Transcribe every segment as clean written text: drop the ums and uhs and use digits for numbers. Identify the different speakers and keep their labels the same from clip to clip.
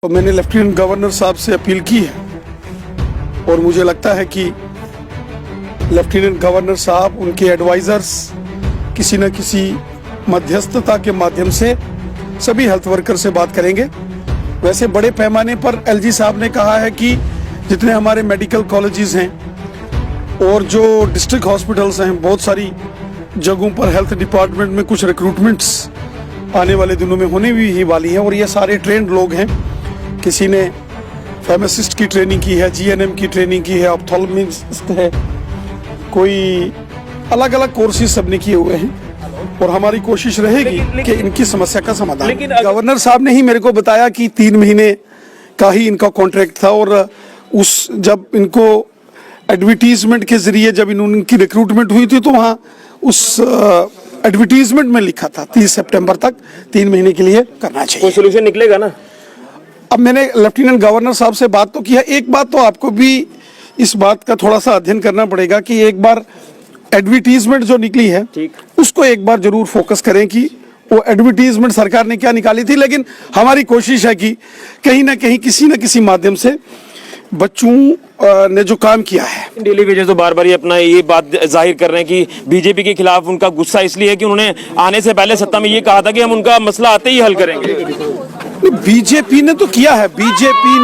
Speaker 1: तो मैंने lieutenant governor साहब से अपील की है और मुझे लगता है कि लेफ्टिनेंट गवर्नर साहब, उनके एडवाइजर्स किसी न किसी मध्यस्थता के माध्यम से सभी हेल्थ वर्कर से बात करेंगे। वैसे बड़े पैमाने पर एलजी साहब ने कहा है कि जितने हमारे मेडिकल कॉलेजेस हैं और जो डिस्ट्रिक्ट हॉस्पिटल्स हैं, बहुत सारी जगहों पर हेल्थ डिपार्टमेंट में कुछ रिक्रूटमेंट्स आने वाले दिनों में होने भी ही वाली हैं और ये सारे ट्रेंड लोग हैं। किसी ने फार्मासिस्ट की ट्रेनिंग की है, जीएनएम की ट्रेनिंग की है, ऑप्थेल्मिस्ट है, कोई अलग अलग कोर्सेज सबने किए हुए हैं और हमारी कोशिश रहेगी कि इनकी समस्या का समाधान। गवर्नर साहब ने ही मेरे को बताया कि 3 महीने का ही इनका कॉन्ट्रैक्ट था और जब इनको एडवर्टीजमेंट के जरिए जब इनकी रिक्रूटमेंट हुई थी तो वहाँ उस एडवर्टीजमेंट में लिखा था 30 सितंबर तक 3 महीने के लिए करना चाहिए।
Speaker 2: कोई सोल्यूशन निकलेगा ना?
Speaker 1: अब मैंने लेफ्टिनेंट गवर्नर साहब से बात तो किया। एक बात तो आपको भी इस बात का थोड़ा सा अध्ययन करना पड़ेगा कि एक बार एडवर्टीजमेंट जो निकली है उसको एक बार जरूर फोकस करें कि वो एडवर्टीजमेंट सरकार ने क्या निकाली थी। लेकिन हमारी कोशिश है कि कहीं ना कहीं किसी न किसी माध्यम से बच्चों ने जो काम किया है।
Speaker 2: डेली वेजेस तो बार बार ही अपना ये बात जाहिर कर रहे हैं कि बीजेपी के खिलाफ उनका गुस्सा इसलिए है कि उन्होंने आने से पहले सत्ता में ये कहा था कि हम उनका मसला आते ही हल करेंगे।
Speaker 1: बीजेपी ने तो किया है। बीजेपी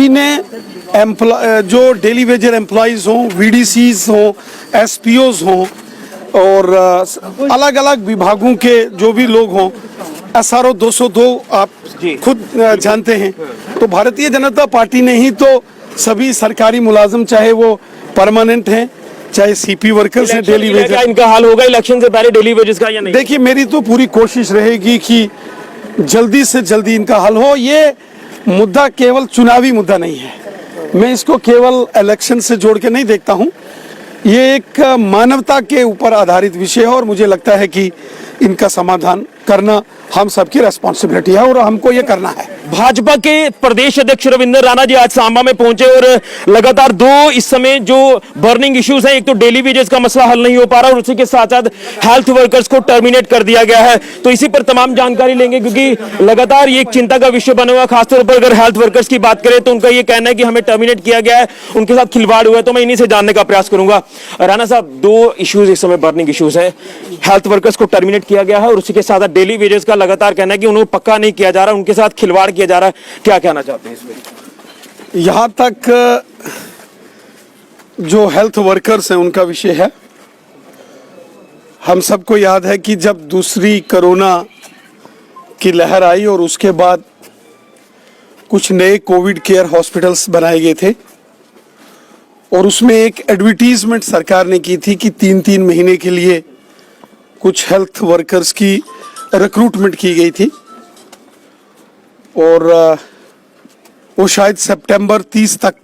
Speaker 1: ने जो डेली वेजर एम्प्लॉइज हों, वीडीसीज हों, एसपीओज हों और अलग अलग विभागों के जो भी लोग हों, SRO 202 आप खुद जानते हैं, तो भारतीय जनता पार्टी ने ही तो सभी सरकारी मुलाजिम, चाहे वो परमानेंट हैं चाहे सीपी वर्कर्स हैं, डेली वेजर,
Speaker 2: इनका हाल होगा इलेक्शन से पहले डेली वेजेस का या नहीं?
Speaker 1: देखिए, मेरी तो पूरी कोशिश रहेगी कि जल्दी से जल्दी इनका हल हो। ये मुद्दा केवल चुनावी मुद्दा नहीं है, मैं इसको केवल इलेक्शन से जोड़ के नहीं देखता हूं। ये एक मानवता के ऊपर आधारित विषय है और मुझे लगता है कि इनका समाधान करना हम सबकी रेस्पॉन्सिबिलिटी है और हमको ये करना है।
Speaker 2: भाजपा के प्रदेश अध्यक्ष रविंद्र राणा जी आज सांबा में पहुंचे और लगातार 2 इस समय जो बर्निंग इश्यूज हैं, एक तो डेली वेजेस का मसला हल नहीं हो पा रहा और उसी के साथ साथ हेल्थ वर्कर्स को टर्मिनेट कर दिया गया है। तो इसी पर तमाम जानकारी लेंगे क्योंकि लगातार ये एक चिंता का विषय बना हुआ है। खासतौर पर अगर हेल्थ वर्कर्स की बात करें तो उनका ये कहना है कि हमें टर्मिनेट किया गया है, उनके साथ खिलवाड़ हुआ है। तो मैं इन्हीं से जानने का प्रयास करूंगा। राणा साहब, 2 इश्यूज इस समय बर्निंग इश्यूज है, हेल्थ वर्कर्स को टर्मिनेट किया गया है और उसी के साथ डेली वेजेस का लगातार कहना है कि उन्हें पक्का नहीं किया जा रहा, उनके साथ खिलवाड़ किया जा रहा है। क्या कहना चाहते हैं इसमें?
Speaker 1: यहां तक जो हेल्थ वर्कर्स हैं उनका विषय है, हम सबको याद है कि जब दूसरी कोरोना की लहर आई और उसके बाद कुछ नए कोविड केयर हॉस्पिटल्स बनाए गए थे और उसमें एक एडवर्टीजमेंट सरकार ने की थी कि 3-3 महीने के लिए कुछ हेल्थ वर्कर्स की रिक्रूटमेंट की गई थी और वो शायद सितंबर 30 तक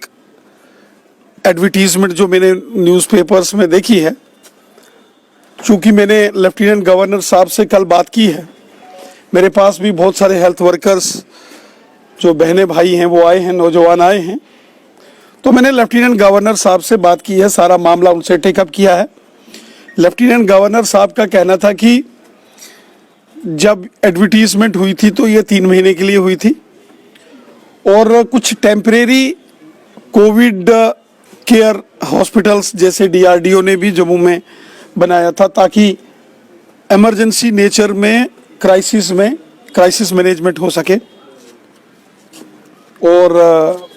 Speaker 1: एडवर्टीजमेंट जो मैंने न्यूज़पेपर्स में देखी है। चूंकि मैंने लेफ्टिनेंट गवर्नर साहब से कल बात की है, मेरे पास भी बहुत सारे हेल्थ वर्कर्स जो बहने भाई हैं वो आए हैं, नौजवान आए हैं, तो मैंने लेफ्टिनेंट गवर्नर साहब से बात की है, सारा मामला उनसे टेकअप किया है। लेफ्टिनेंट गवर्नर साहब का कहना था कि जब एडवर्टीजमेंट हुई थी तो ये 3 महीने के लिए हुई थी और कुछ टेम्परेरी कोविड केयर हॉस्पिटल्स जैसे DRDO ने भी जम्मू में बनाया था ताकि इमरजेंसी नेचर में क्राइसिस मैनेजमेंट हो सके। और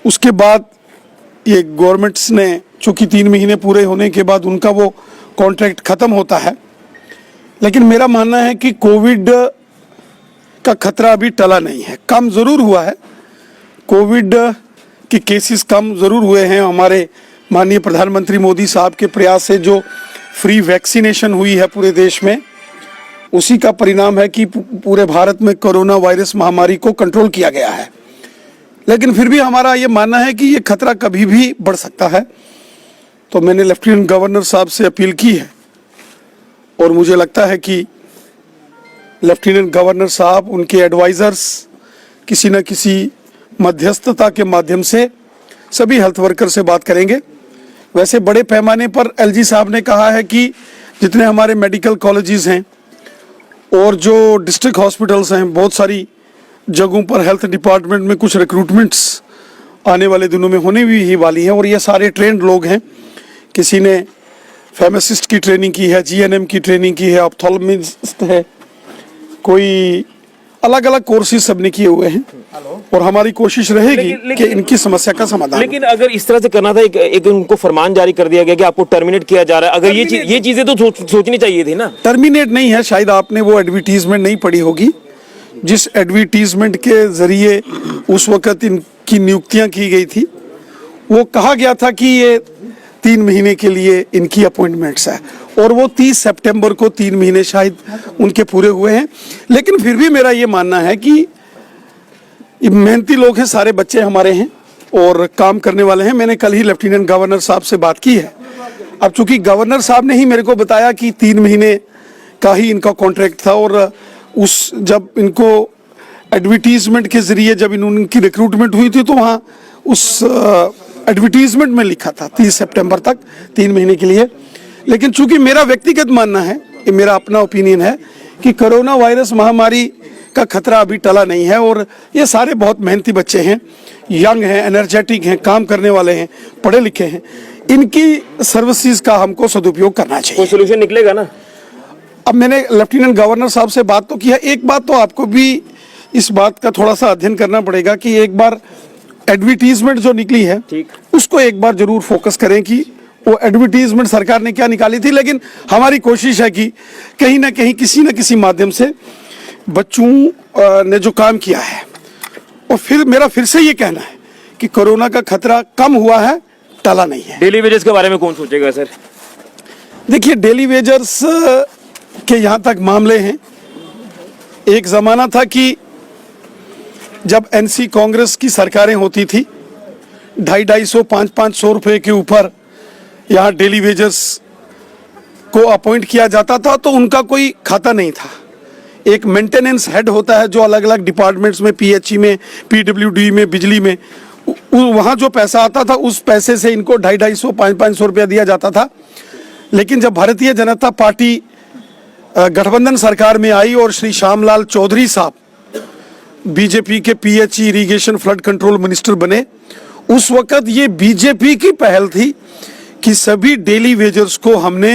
Speaker 1: उसके बाद ये गवर्नमेंट्स ने, चूंकि 3 महीने पूरे होने के बाद उनका वो कॉन्ट्रैक्ट खत्म होता है, लेकिन मेरा मानना है कि कोविड का खतरा अभी टला नहीं है, कम जरूर हुआ है, कोविड के केसेस कम जरूर हुए हैं। हमारे माननीय प्रधानमंत्री मोदी साहब के प्रयास से जो फ्री वैक्सीनेशन हुई है पूरे देश में, उसी का परिणाम है कि पूरे भारत में कोरोना वायरस महामारी को कंट्रोल किया गया है। लेकिन फिर भी हमारा ये मानना है कि ये खतरा कभी भी बढ़ सकता है। तो मैंने लेफ्टिनेंट गवर्नर साहब से अपील की है और मुझे लगता है कि लेफ्टिनेंट गवर्नर साहब, उनके एडवाइजर्स किसी न किसी मध्यस्थता के माध्यम से सभी हेल्थ वर्कर से बात करेंगे। वैसे बड़े पैमाने पर एलजी साहब ने कहा है कि जितने हमारे मेडिकल कॉलेजेस हैं और जो डिस्ट्रिक्ट हॉस्पिटल्स हैं, बहुत सारी जगहों पर हेल्थ डिपार्टमेंट में कुछ रिक्रूटमेंट्स आने वाले दिनों में होने भी ही वाली हैं, और ये सारे ट्रेंड लोग हैं। किसी ने फार्मासिस्ट की ट्रेनिंग की है, जीएनएम की ट्रेनिंग की है, ऑप्थेल्मिस्ट है, कोई अलग अलग कोर्सेज सबने किए हुए हैं, और हमारी कोशिश रहेगी कि इनकी समस्या का समाधान।
Speaker 2: लेकिन अगर इस तरह से करना था, एक उनको फरमान जारी कर दिया गया कि आपको टर्मिनेट किया जा रहा है, अगर ये चीजें तो सोचनी चाहिए थी ना।
Speaker 1: टर्मिनेट नहीं है, शायद आपने वो एडवर्टीजमेंट नहीं पढ़ी होगी, जिस एडवर्टीजमेंट के जरिए उस वक्त इनकी नियुक्तियां की गई थी, वो कहा गया था कि ये 3 महीने के लिए इनकी अपॉइंटमेंट्स है, और वो 30 सितंबर को 3 महीने शायद उनके पूरे हुए हैं। लेकिन फिर भी मेरा ये मानना है कि ये मेहनती लोग हैं, सारे बच्चे हमारे हैं और काम करने वाले हैं। मैंने कल ही लेफ्टिनेंट गवर्नर साहब से बात की है। अब चूंकि गवर्नर साहब ने ही मेरे को बताया कि 3 महीने का ही इनका कॉन्ट्रैक्ट था, और उस जब इनको एडवर्टीजमेंट के जरिए जब इनकी रिक्रूटमेंट हुई थी, तो वहाँ उस एडवर्टीजमेंट में लिखा था 30 सितंबर तक 3 महीने के लिए। लेकिन चूंकि मेरा व्यक्तिगत मानना है, ये मेरा अपना ओपिनियन है कि कोरोना वायरस महामारी का खतरा अभी टला नहीं है, और ये सारे बहुत मेहनती बच्चे हैं, यंग हैं, एनर्जेटिक हैं, काम करने वाले हैं, पढ़े लिखे हैं, इनकी सर्विसेज का हमको सदुपयोग करना चाहिए।
Speaker 2: कोई सोल्यूशन निकलेगा ना।
Speaker 1: अब मैंने लेफ्टिनेंट गवर्नर साहब से बात तो की है। एक बात तो आपको भी इस बात का थोड़ा सा अध्ययन करना पड़ेगा कि एक बार एडवर्टीजमेंट जो निकली है, उसको एक बार जरूर फोकस करें कि वो एडवर्टीजमेंट सरकार ने क्या निकाली थी। लेकिन हमारी कोशिश है कि कहीं ना कहीं किसी न किसी माध्यम से बच्चों ने जो काम किया है, और फिर मेरा फिर से ये कहना है कि कोरोना का खतरा कम हुआ है, टला नहीं है।
Speaker 2: डेली वेजेस के बारे में कौन सोचेगा सर?
Speaker 1: देखिए, डेली वेजर्स के यहाँ तक मामले हैं। एक जमाना था कि जब एनसी कांग्रेस की सरकारें होती थी, 250-250, 500 रुपए के ऊपर यहाँ डेली वेजर्स को अपॉइंट किया जाता था, तो उनका कोई खाता नहीं था। एक मेंटेनेंस हेड होता है जो अलग अलग डिपार्टमेंट्स में, पीएचई में, पीडब्ल्यूडी में, बिजली में, वहाँ जो पैसा आता था उस पैसे से इनको 250-250, 500 रुपया दिया जाता था। लेकिन जब भारतीय जनता पार्टी गठबंधन सरकार में आई और श्री श्यामलाल चौधरी साहब बीजेपी के PHE irrigation flood control minister बने, उस वक्त ये बीजेपी की पहल थी कि सभी डेली वेजर्स को हमने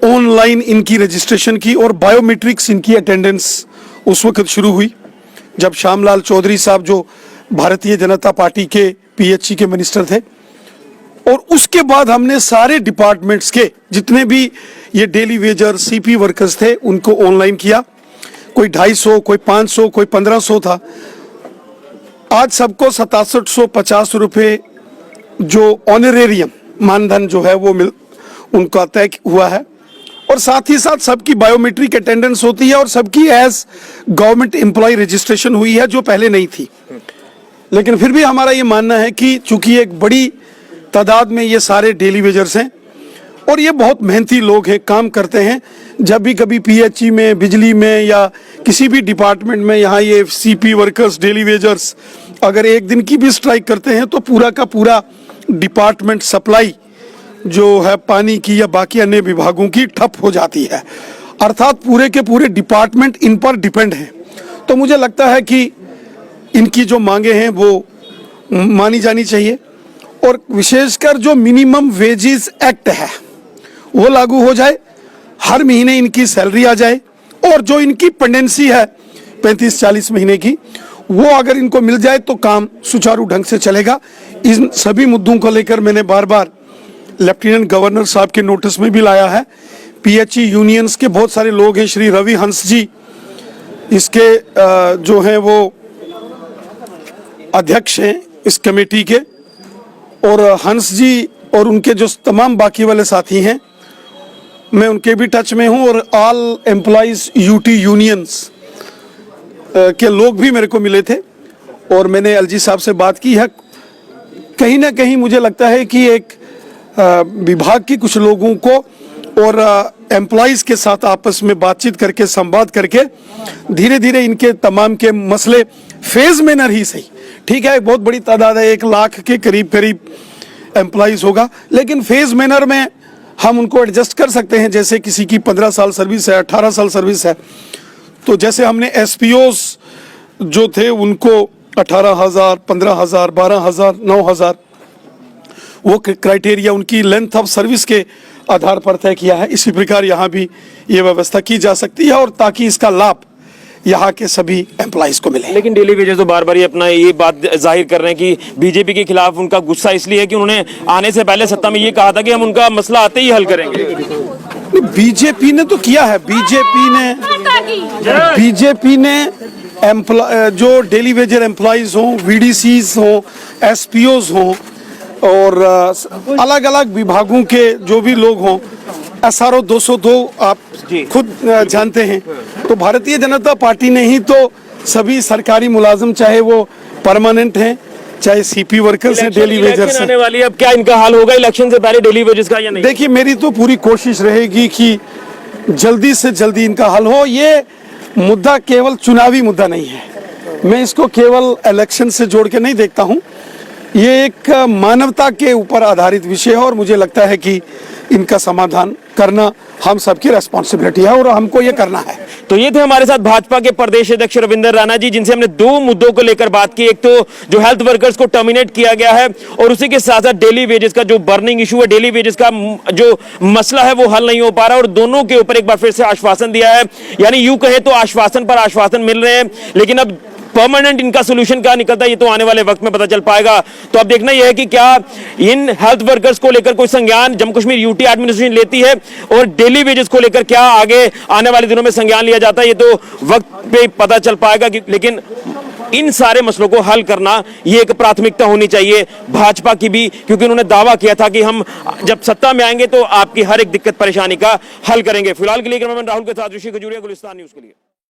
Speaker 1: ऑनलाइन इनकी रजिस्ट्रेशन की, और बायोमेट्रिक्स इनकी अटेंडेंस उस वक्त शुरू हुई जब श्यामलाल चौधरी साहब जो भारतीय जनता पार्टी के पीएचई के मिनिस्टर थे। और उसके बाद हमने सारे डिपार्टमेंट्स के जितने भी ये डेली वेजर सीपी वर्कर्स थे उनको ऑनलाइन किया। कोई 250, कोई 500, कोई 1500 था। आज सबको 6750 रुपये जो ऑनरेरियम मानधन जो है वो उनका तय हुआ है, और साथ ही साथ सबकी बायोमेट्रिक अटेंडेंस होती है, और सबकी एज गवर्नमेंट एम्प्लॉय रजिस्ट्रेशन हुई है जो पहले नहीं थी। लेकिन फिर भी हमारा ये मानना है कि चूंकि एक बड़ी तादाद में ये सारे डेली वेजर्स हैं और ये बहुत मेहनती लोग हैं, काम करते हैं, जब भी कभी पीएचई में, बिजली में या किसी भी डिपार्टमेंट में यहाँ ये सीपी वर्कर्स, डेली वेजर्स अगर एक दिन की भी स्ट्राइक करते हैं तो पूरा का पूरा डिपार्टमेंट सप्लाई जो है पानी की या बाकी अन्य विभागों की ठप हो जाती है। अर्थात पूरे के पूरे डिपार्टमेंट इन पर डिपेंड हैं। तो मुझे लगता है कि इनकी जो मांगे हैं वो मानी जानी चाहिए, और विशेषकर जो मिनिमम वेजेस एक्ट है वो लागू हो जाए, हर महीने इनकी सैलरी आ जाए, और जो इनकी पेंडेंसी है 35-40 महीने की वो अगर इनको मिल जाए तो काम सुचारू ढंग से चलेगा। इन सभी मुद्दों को लेकर मैंने बार बार लेफ्टिनेंट गवर्नर साहब के नोटिस में भी लाया है। पीएचई यूनियंस के बहुत सारे लोग हैं, श्री रवि हंस जी इसके जो हैं वो अध्यक्ष हैं इस कमेटी के, और हंस जी और उनके जो तमाम बाकी वाले साथी हैं मैं उनके भी टच में हूं, और ऑल एम्प्लॉइज यूटी यूनियंस के लोग भी मेरे को मिले थे, और मैंने एलजी साहब से बात की है। कहीं ना कहीं मुझे लगता है कि एक विभाग के कुछ लोगों को और एम्प्लॉइज के साथ आपस में बातचीत करके, संवाद करके धीरे धीरे इनके तमाम के मसले फेज मैनर ही सही, ठीक है, एक बहुत बड़ी तादाद है, 1 लाख के करीब करीब एम्प्लॉइज होगा, लेकिन फेज मैनर में हम उनको एडजस्ट कर सकते हैं, जैसे किसी की 15 साल सर्विस है, 18 साल सर्विस है, तो जैसे हमने एसपीओस जो थे उनको 18,000, 15,000, 12,000, 9,000 वो क्राइटेरिया उनकी लेंथ ऑफ सर्विस के आधार पर तय किया है। इसी प्रकार यहाँ भी ये व्यवस्था की जा सकती है, और ताकि इसका लाभ यहाँ के सभी एम्प्लॉइज को मिले।
Speaker 2: लेकिन डेली वेजेस तो बार बार ये अपना ये बात जाहिर कर रहे हैं कि बीजेपी के खिलाफ उनका गुस्सा इसलिए है कि उन्होंने आने से पहले सत्ता में ये कहा था कि हम उनका मसला आते ही हल करेंगे।
Speaker 1: बीजेपी ने तो किया है, बीजेपी ने जो डेली वेजर एम्प्लॉइज हों, वीडीसीज हों, एसपीओज हों, और अलग अलग विभागों के जो भी लोग हों, SRO 202 आप खुद जानते हैं, तो भारतीय जनता पार्टी ने ही तो सभी सरकारी मुलाजिम, चाहे वो परमानेंट हैं चाहे सीपी वर्कर्स हैं, डेली वेजर्स
Speaker 2: आने वाली है, अब क्या इनका हाल होगा इलेक्शन से पहले डेली वेजेस का या नहीं?
Speaker 1: देखिए, मेरी तो पूरी कोशिश रहेगी कि जल्दी से जल्दी इनका हल हो। ये मुद्दा केवल चुनावी मुद्दा नहीं है, मैं इसको केवल इलेक्शन से जोड़ के नहीं देखता हूँ। ये एक मानवता के ऊपर आधारित विषय है, और मुझे लगता है कि इनका समाधान करना हम सबकी रेस्पॉन्सिबिलिटी है, और हमको ये करना है।
Speaker 2: तो ये थे हमारे साथ भाजपा के प्रदेश अध्यक्ष रविंद्र राणा जी, जिनसे हमने दो मुद्दों को लेकर बात की। एक तो जो हेल्थ वर्कर्स को टर्मिनेट किया गया है, और उसी के साथ साथ डेली वेजेस का जो बर्निंग इशू है, डेली वेजेस का जो मसला है वो हल नहीं हो पा रहा, और दोनों के ऊपर एक बार फिर से आश्वासन दिया है। यानी यूं कहे तो आश्वासन पर आश्वासन मिल रहे हैं, लेकिन अब परमानेंट इनका सोल्यूशन क्या निकलता है ये तो आने वाले वक्त में पता चल पाएगा। तो अब देखना यह है कि क्या इन हेल्थ वर्कर्स को लेकर कोई संज्ञान जम्मू कश्मीर यूटी एडमिनिस्ट्रेशन लेती है, और डेली वेजेस को लेकर क्या आगे आने वाले दिनों में संज्ञान लिया जाता है ये तो वक्त पे पता चल पाएगा। लेकिन इन सारे मसलों को हल करना ये एक प्राथमिकता होनी चाहिए भाजपा की भी, क्योंकि उन्होंने दावा किया था कि हम जब सत्ता में आएंगे तो आपकी हर एक दिक्कत परेशानी का हल करेंगे। फिलहाल के लिए कैमरामैन राहुल के साथ ऋषि खजूरिया, गुलिस्तान न्यूज के लिए।